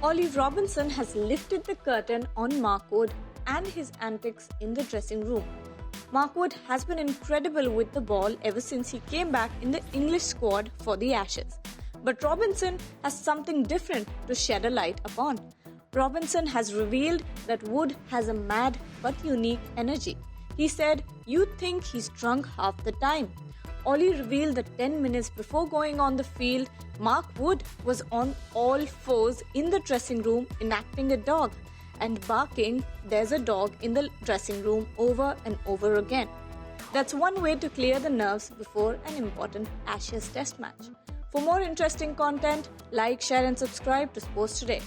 Ollie Robinson has lifted the curtain on Mark Wood and his antics in the dressing room. Mark Wood has been incredible with the ball ever since he came back in the English squad for the Ashes. But Robinson has something different to shed a light upon. Robinson has revealed that Wood has a mad but unique energy. He said, "You'd think he's drunk half the time." Ollie revealed that 10 minutes before going on the field, Mark Wood was on all fours in the dressing room enacting a dog and barking, "There's a dog in the dressing room," over and over again. That's one way to clear the nerves before an important Ashes test match. For more interesting content, like, share and subscribe to Sports Today.